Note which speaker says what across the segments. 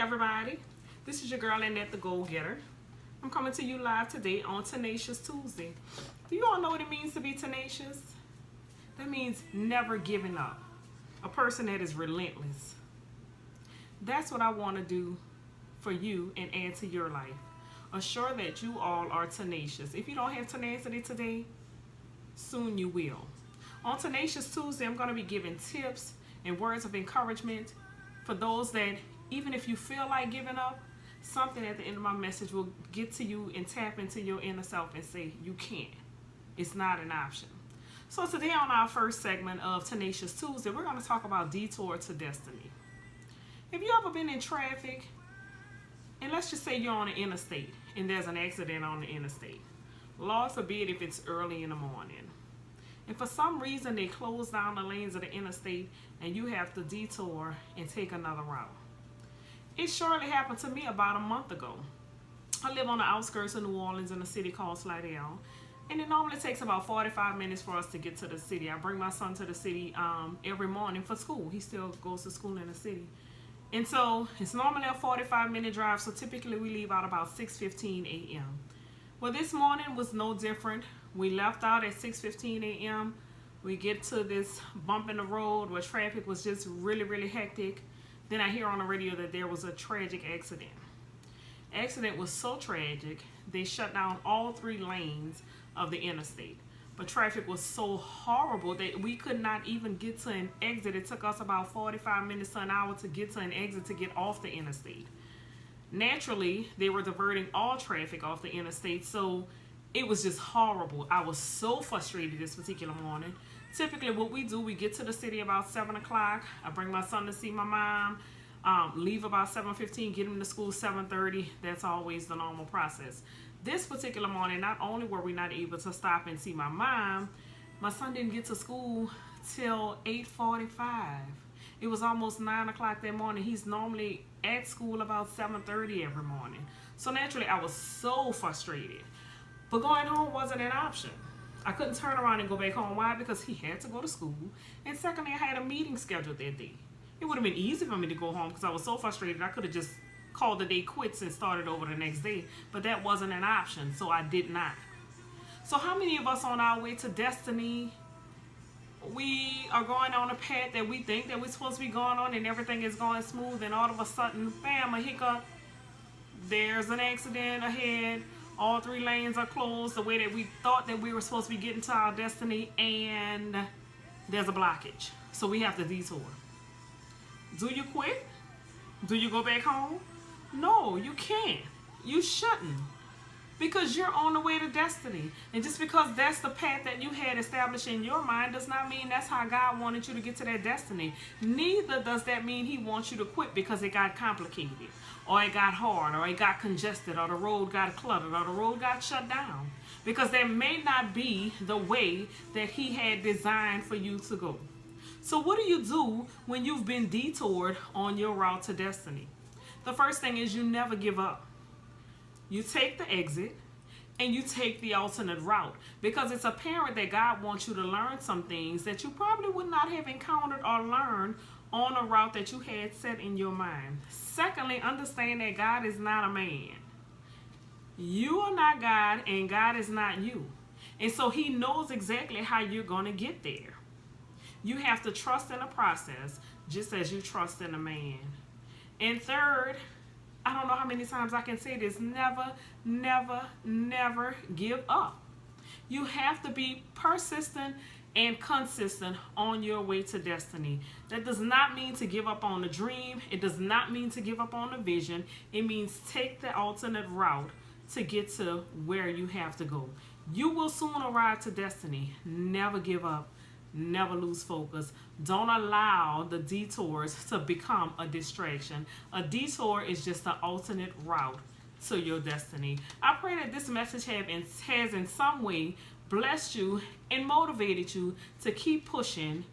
Speaker 1: everybody, this is your girl Annette the Goal Getter. I'm coming to you live today on Tenacious Tuesday. Do you all know what it means to be tenacious? That means never giving up. A person that is relentless. That's what I want to do for you and add to your life. Assure that you all are tenacious. If you don't have tenacity today, soon you will. On Tenacious Tuesday, I'm going to be giving tips and words of encouragement for those that, even if you feel like giving up, something at the end of my message will get to you and tap into your inner self and say, you can't. It's not an option. So today on our first segment of Tenacious Tuesday, we're going to talk about Detour to Destiny. Have you ever been in traffic, and let's just say you're on an interstate, and there's an accident on the interstate. Lord forbid if it's early in the morning. And for some reason, they close down the lanes of the interstate, and you have to detour and take another route. It surely happened to me about a month ago. I live on the outskirts of New Orleans in a city called Slidell, and it normally takes about 45 minutes for us to get to the city. I bring my son to the city every morning for school. He still goes to school in the city. And so it's normally a 45-minute drive, so typically we leave out about 6:15 a.m. Well, this morning was no different. We left out at 6:15 a.m. We get to this bump in the road where traffic was just really hectic. Then I hear on the radio that there was a tragic accident. Accident was so tragic, they shut down all 3 lanes of the interstate. But traffic was so horrible that we could not even get to an exit. It took us about 45 minutes to an hour to get to an exit to get off the interstate. Naturally, they were diverting all traffic off the interstate, so it was just horrible. I was so frustrated this particular morning. Typically what we do, we get to the city about 7 o'clock. I bring my son to see my mom, leave about 7:15, get him to school 7:30. That's always the normal process. This particular morning, not only were we not able to stop and see my mom, my son didn't get to school till 8:45. It was almost 9 o'clock that morning. He's normally at school about 7:30 every morning. So naturally, I was so frustrated. But going home wasn't an option. I couldn't turn around and go back home. Why? Because he had to go to school. And secondly, I had a meeting scheduled that day. It would have been easy for me to go home because I was so frustrated. I could have just called the day quits and started over the next day. But that wasn't an option, so I did not. So how many of us on our way to destiny, we are going on a path that we think that we're supposed to be going on and everything is going smooth, and all of a sudden, bam, a hiccup. There's an accident ahead. All 3 lanes are closed the way that we thought that we were supposed to be getting to our destiny, and there's a blockage. So we have to detour. Do you quit? Do you go back home? No, you can't. You shouldn't. Because you're on the way to destiny. And just because that's the path that you had established in your mind does not mean that's how God wanted you to get to that destiny. Neither does that mean he wants you to quit because it got complicated, or it got hard, or it got congested, or the road got cluttered, or the road got shut down. Because that may not be the way that he had designed for you to go. So what do you do when you've been detoured on your route to destiny? The first thing is you never give up. You take the exit and you take the alternate route, because it's apparent that God wants you to learn some things that you probably would not have encountered or learned on a route that you had set in your mind. Secondly, understand that God is not a man. You are not God, and God is not you. And so he knows exactly how you're going to get there. You have to trust in the process just as you trust in a man. And third, I don't know how many times I can say this, never give up. You have to be persistent and consistent on your way to destiny. That does not mean to give up on the dream. It does not mean to give up on the vision. It means take the alternate route to get to where you have to go. You will soon arrive to destiny. Never give up. Never lose focus. Don't allow the detours to become a distraction. A detour is just an alternate route to your destiny. I pray that this message has in some way blessed you and motivated you to keep pushing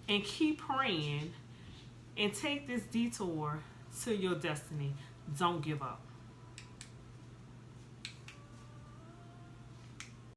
Speaker 1: and keep praying and take this detour to your destiny. Don't give up.